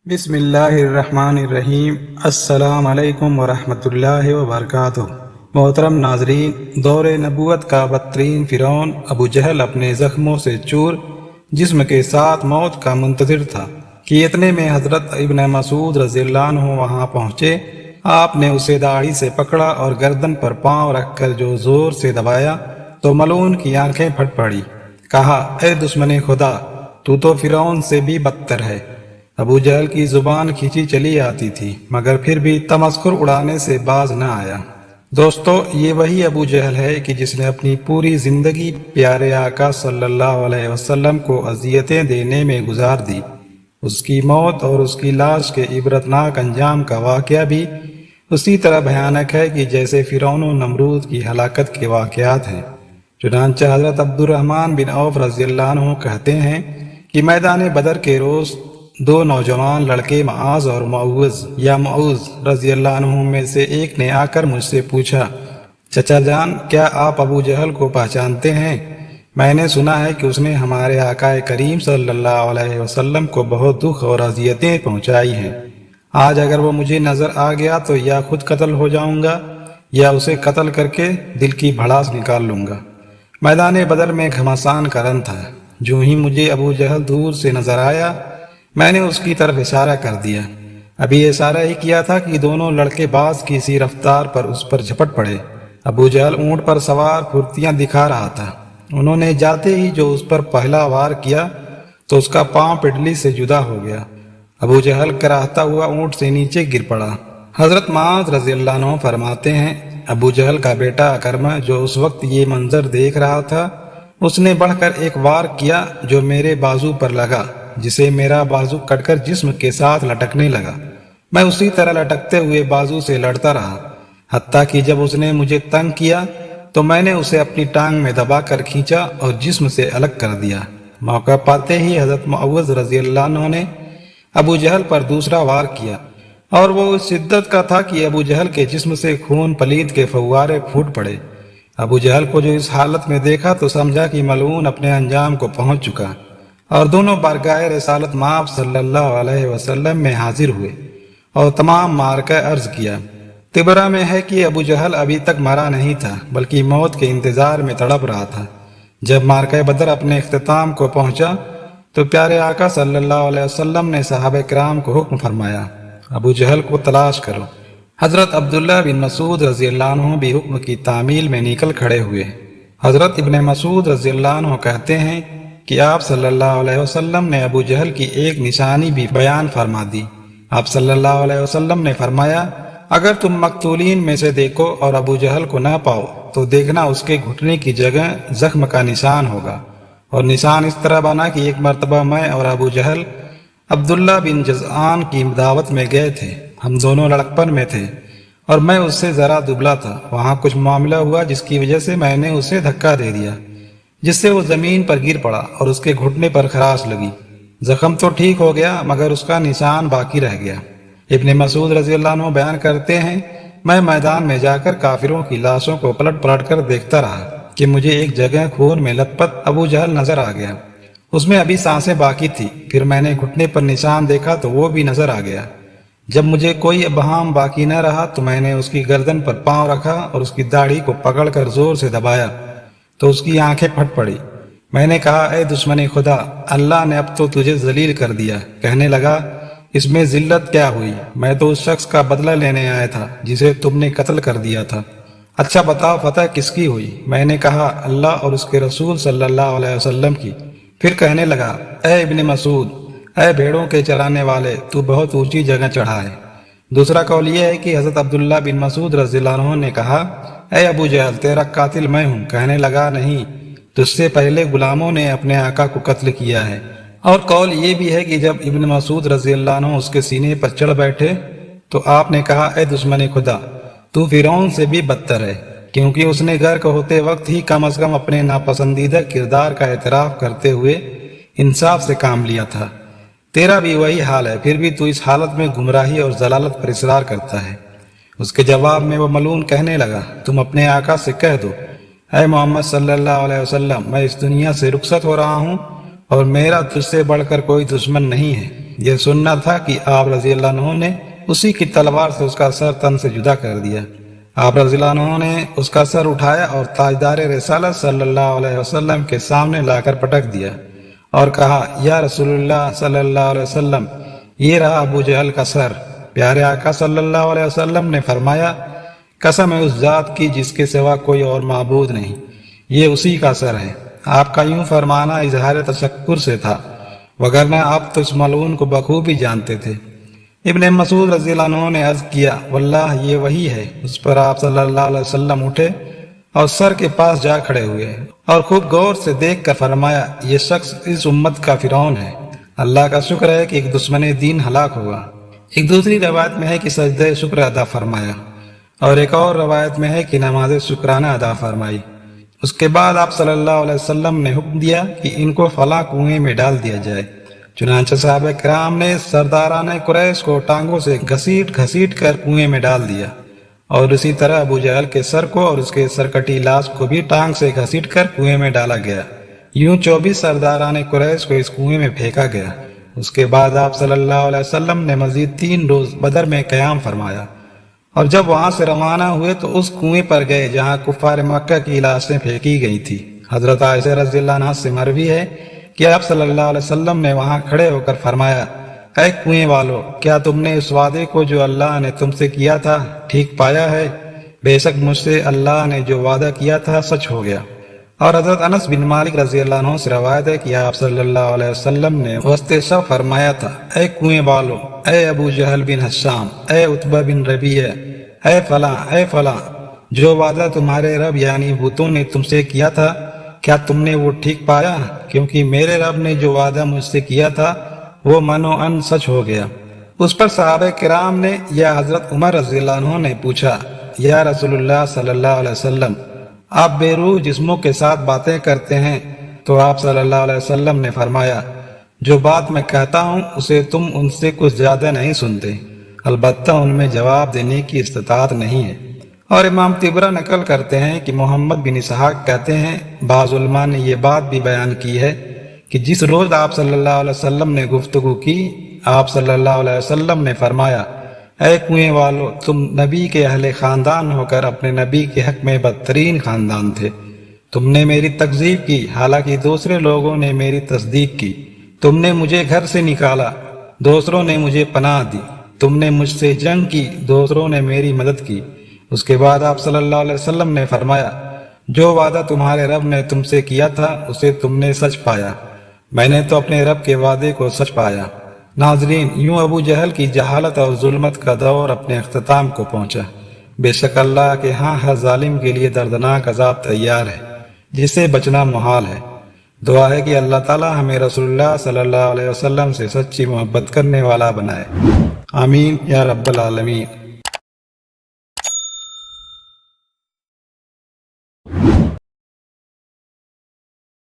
بسم اللہ الرحمن الرحیم۔ السلام علیکم ورحمۃ اللہ وبرکاتہ۔ محترم ناظرین، دور نبوت کا بدترین فرعون ابو جہل اپنے زخموں سے چور جسم کے ساتھ موت کا منتظر تھا کہ اتنے میں حضرت ابن مسعود رضی اللہ عنہ وہاں پہنچے۔ آپ نے اسے داڑھی سے پکڑا اور گردن پر پاؤں رکھ کر جو زور سے دبایا تو ملعون کی آنکھیں پھٹ پڑی۔ کہا، اے دشمن خدا، تو فرعون سے بھی بدتر ہے۔ ابو جہل کی زبان کھینچی چلی آتی تھی مگر پھر بھی تمسخر اڑانے سے باز نہ آیا۔ دوستو، یہ وہی ابو جہل ہے کہ جس نے اپنی پوری زندگی پیارے آقا صلی اللہ علیہ وسلم کو اذیتیں دینے میں گزار دی۔ اس کی موت اور اس کی لاش کے عبرتناک انجام کا واقعہ بھی اسی طرح بھیانک ہے کہ جیسے فرعون و نمرود کی ہلاکت کے واقعات ہیں۔ چنانچہ حضرت عبد الرحمن بن عوف رضی اللہ عنہ کہتے ہیں کہ میدان بدر کے روز دو نوجوان لڑکے معاذ اور معوذ رضی اللہ عنہ میں سے ایک نے آ کر مجھ سے پوچھا، چچا جان، کیا آپ ابو جہل کو پہچانتے ہیں؟ میں نے سنا ہے کہ اس نے ہمارے آقا کریم صلی اللہ علیہ وسلم کو بہت دکھ اور اذیتیں پہنچائی ہیں۔ آج اگر وہ مجھے نظر آ گیا تو یا خود قتل ہو جاؤں گا یا اسے قتل کر کے دل کی بھڑاس نکال لوں گا۔ میدان بدر میں گھمسان کا رن تھا۔ جو ہی مجھے ابو جہل دور سے نظر آیا میں نے اس کی طرف اشارہ کر دیا۔ ابھی اشارہ ہی کیا تھا کہ دونوں لڑکے باز کی سی رفتار پر اس پر جھپٹ پڑے۔ ابو جہل اونٹ پر سوار پھرتیاں دکھا رہا تھا۔ انہوں نے جاتے ہی جو اس پر پہلا وار کیا تو اس کا پاؤں پڈلی سے جدا ہو گیا۔ ابو جہل کراہتا ہوا اونٹ سے نیچے گر پڑا۔ حضرت معاذ رضی اللہ عنہ فرماتے ہیں، ابو جہل کا بیٹا اکرمہ جو اس وقت یہ منظر دیکھ رہا تھا، اس نے بڑھ کر ایک وار کیا جو میرے بازو پر لگا، جسے میرا بازو کٹ کر جسم کے ساتھ لٹکنے لگا۔ میں اسی طرح لٹکتے ہوئے بازو سے لڑتا رہا، حتیٰ کہ جب اس نے مجھے تنگ کیا تو میں نے اسے اپنی ٹانگ میں دبا کر کھینچا اور جسم سے الگ کر دیا۔ موقع پاتے ہی حضرت معوذ رضی اللہ عنہ نے ابو جہل پر دوسرا وار کیا، اور وہ اس شدت کا تھا کہ ابو جہل کے جسم سے خون پلید کے فوارے پھوٹ پڑے۔ ابو جہل کو جو اس حالت میں دیکھا تو سمجھا کہ ملعون اپنے انجام کو پہنچ چکا، اور دونوں بارگاہ رسالت مآب صلی اللہ علیہ وسلم میں حاضر ہوئے اور تمام معرکہ عرض کیا۔ تبرہ میں ہے کہ ابو جہل ابھی تک مرا نہیں تھا بلکہ موت کے انتظار میں تڑپ رہا تھا۔ جب معرکہ بدر اپنے اختتام کو پہنچا تو پیارے آقا صلی اللہ علیہ وسلم نے صحابہ کرام کو حکم فرمایا، ابو جہل کو تلاش کرو۔ حضرت عبداللہ بن مسعود رضی اللہ عنہ بھی حکم کی تعمیل میں نکل کھڑے ہوئے۔ حضرت ابن مسعود رضی اللہ عنہ کہتے ہیں کہ آپ صلی اللہ علیہ وسلم نے ابو جہل کی ایک نشانی بھی بیان فرما دی۔ آپ صلی اللہ علیہ وسلم نے فرمایا، اگر تم مقتولین میں سے دیکھو اور ابو جہل کو نہ پاؤ تو دیکھنا اس کے گھٹنے کی جگہ زخم کا نشان ہوگا۔ اور نشان اس طرح بنا کہ ایک مرتبہ میں اور ابو جہل عبداللہ بن جزعان کی دعوت میں گئے تھے۔ ہم دونوں لڑکپن میں تھے اور میں اس سے ذرا دبلا تھا۔ وہاں کچھ معاملہ ہوا جس کی وجہ سے میں نے اسے دھکا دے دیا، جس سے وہ زمین پر گر پڑا اور اس کے گھٹنے پر خراش لگی۔ زخم تو ٹھیک ہو گیا مگر اس کا نشان باقی رہ گیا۔ ابن مسعود رضی اللہ عنہ بیان کرتے ہیں، میں میدان میں جا کر کافروں کی لاشوں کو پلٹ پلٹ کر دیکھتا رہا کہ مجھے ایک جگہ خون میں لت پت ابو جہل نظر آ گیا۔ اس میں ابھی سانسیں باقی تھی۔ پھر میں نے گھٹنے پر نشان دیکھا تو وہ بھی نظر آ گیا۔ جب مجھے کوئی ابہام باقی نہ رہا تو میں نے اس کی گردن پر پاؤں رکھا اور اس کی داڑھی کو پکڑ کر زور سے دبایا تو اس کی آنکھیں پھٹ پڑی۔ میں نے کہا، اے دشمن خدا، اللہ نے اب تو تجھے ذلیل کر دیا۔ کہنے لگا، اس میں ذلت کیا ہوئی؟ میں تو اس شخص کا بدلہ لینے آیا تھا جسے تم نے قتل کر دیا تھا۔ اچھا بتاؤ، فتح کس کی ہوئی؟ میں نے کہا، اللہ اور اس کے رسول صلی اللہ علیہ وسلم کی۔ پھر کہنے لگا، اے ابن مسعود، اے بھیڑوں کے چرانے والے، تو بہت اونچی جگہ چڑھا ہے۔ دوسرا قول یہ ہے کہ حضرت عبداللہ بن مسعود رضی اللہ عنہ نے کہا، اے ابو جہل، تیرا قاتل میں ہوں۔ کہنے لگا، نہیں، تجھ سے پہلے غلاموں نے اپنے آقا کو قتل کیا ہے۔ اور قول یہ بھی ہے کہ جب ابن مسعود رضی اللہ عنہ اس کے سینے پر چڑھ بیٹھے تو آپ نے کہا، اے دشمن خدا، تو فرعون سے بھی بدتر ہے، کیونکہ اس نے غرق ہوتے وقت ہی کم از کم اپنے ناپسندیدہ کردار کا اعتراف کرتے ہوئے انصاف سے کام لیا تھا۔ تیرا بھی وہی حال ہے، پھر بھی تو اس حالت میں گمراہی اور ضلالت پر اصرار کرتا ہے۔ اس کے جواب میں وہ ملعون کہنے لگا، تم اپنے آقا سے کہہ دو، اے محمد صلی اللہ علیہ وسلم، میں اس دنیا سے رخصت ہو رہا ہوں اور میرا تجھ سے بڑھ کر کوئی دشمن نہیں ہے۔ یہ سننا تھا کہ آپ رضی اللہ عنہ نے اسی کی تلوار سے اس کا سر تن سے جدا کر دیا۔ آپ رضی اللہ عنہ نے اس کا سر اٹھایا اور تاجدار رسالت صلی اللہ علیہ وسلم کے سامنے لا کر پٹک دیا اور کہا، یا رسول اللہ صلی اللہ علیہ وسلم، یہ رہا ابو جہل کا سر۔ پیارے آقا صلی اللہ علیہ وسلم نے فرمایا، قسم ہے اس ذات کی جس کے سوا کوئی اور معبود نہیں، یہ اسی کا سر ہے۔ آپ کا یوں فرمانا اظہار تشکر سے تھا، وگرنہ آپ تو اس ملعون کو بخوبی جانتے تھے۔ ابن مسعود رضی اللہ عنہ نے عرض کیا، واللہ یہ وہی ہے۔ اس پر آپ صلی اللہ علیہ وسلم اٹھے اور سر کے پاس جا کھڑے ہوئے اور خوب غور سے دیکھ کر فرمایا، یہ شخص اس امت کا فرعون ہے۔ اللہ کا شکر ہے کہ ایک دشمن دین ہلاک ہوا۔ ایک دوسری روایت میں ہے کہ سجدہ شکر ادا فرمایا، اور ایک اور روایت میں ہے کہ نماز شکرانہ ادا فرمائی۔ اس کے بعد آپ صلی اللہ علیہ وسلم نے حکم دیا کہ ان کو فلاں کنویں میں ڈال دیا جائے۔ چنانچہ صحابہ کرام نے سرداران قریش کو ٹانگوں سے گھسیٹ کر کنویں میں ڈال دیا، اور اسی طرح ابو جہل کے سر کو اور اس کے سرکٹی لاش کو بھی ٹانگ سے گھسیٹ کر کنویں میں ڈالا گیا۔ یوں 24 سرداران قریش کو اس کنویں میں پھینکا گیا۔ اس کے بعد آپ صلی اللہ علیہ وسلم نے مزید 3 روز بدر میں قیام فرمایا، اور جب وہاں سے روانہ ہوئے تو اس کنویں پر گئے جہاں کفار مکہ کی لاشیں پھینکی گئی تھی۔ حضرت عائشہ رضی اللہ عنہا سے مروی ہے کہ آپ صلی اللہ علیہ وسلم نے وہاں کھڑے ہو کر فرمایا، اے کنویں والو، کیا تم نے اس وعدے کو جو اللہ نے تم سے کیا تھا ٹھیک پایا ہے؟ بے شک مجھ سے اللہ نے جو وعدہ کیا تھا سچ ہو گیا۔ اور حضرت انس بن مالک رضی اللہ عنہ سے روایت ہے کہ آپ صلی اللہ علیہ وسلم نے وسط شب فرمایا تھا، اے کنویں والو، اے ابو جہل بن حشام، اے عتبہ بن ربیعہ، اے فلاں، اے فلاں، جو وعدہ تمہارے رب یعنی بتوں نے تم سے کیا تھا، کیا تم نے وہ ٹھیک پایا؟ کیونکہ میرے رب نے جو وعدہ مجھ سے کیا تھا وہ منو ان سچ ہو گیا۔ اس پر صحابہ کرام نے یا حضرت عمر رضی اللہ عنہ نے پوچھا، یا رسول اللہ صلی اللہ علیہ وسلم، آپ بے روح جسموں کے ساتھ باتیں کرتے ہیں؟ تو آپ صلی اللہ علیہ وسلم نے فرمایا، جو بات میں کہتا ہوں اسے تم ان سے کچھ زیادہ نہیں سنتے، البتہ ان میں جواب دینے کی استطاعت نہیں ہے۔ اور امام طبرہ نقل کرتے ہیں کہ محمد بن اسحاق کہتے ہیں، بعض علماء نے یہ بات بھی بیان کی ہے کہ جس روز آپ صلی اللہ علیہ وسلم نے گفتگو کی، آپ صلی اللہ علیہ وسلم نے فرمایا، اے کنویں والو، تم نبی کے اہل خاندان ہو کر اپنے نبی کے حق میں بدترین خاندان تھے۔ تم نے میری تکذیب کی حالانکہ دوسرے لوگوں نے میری تصدیق کی۔ تم نے مجھے گھر سے نکالا، دوسروں نے مجھے پناہ دی۔ تم نے مجھ سے جنگ کی، دوسروں نے میری مدد کی۔ اس کے بعد آپ صلی اللہ علیہ وسلم نے فرمایا، جو وعدہ تمہارے رب نے تم سے کیا تھا اسے تم نے سچ پایا، میں نے تو اپنے رب کے وعدے کو سچ پایا۔ ناظرین، یوں ابو جہل کی جہالت اور ظلمت کا دور اپنے اختتام کو پہنچا۔ بے شک اللہ کے ہاں ہر ظالم کے لیے دردناک عذاب تیار ہے جسے بچنا محال ہے۔ دعا ہے کہ اللہ تعالی ہمیں رسول اللہ صلی اللہ علیہ وسلم سے سچی محبت کرنے والا بنائے، آمین یا رب العالمین۔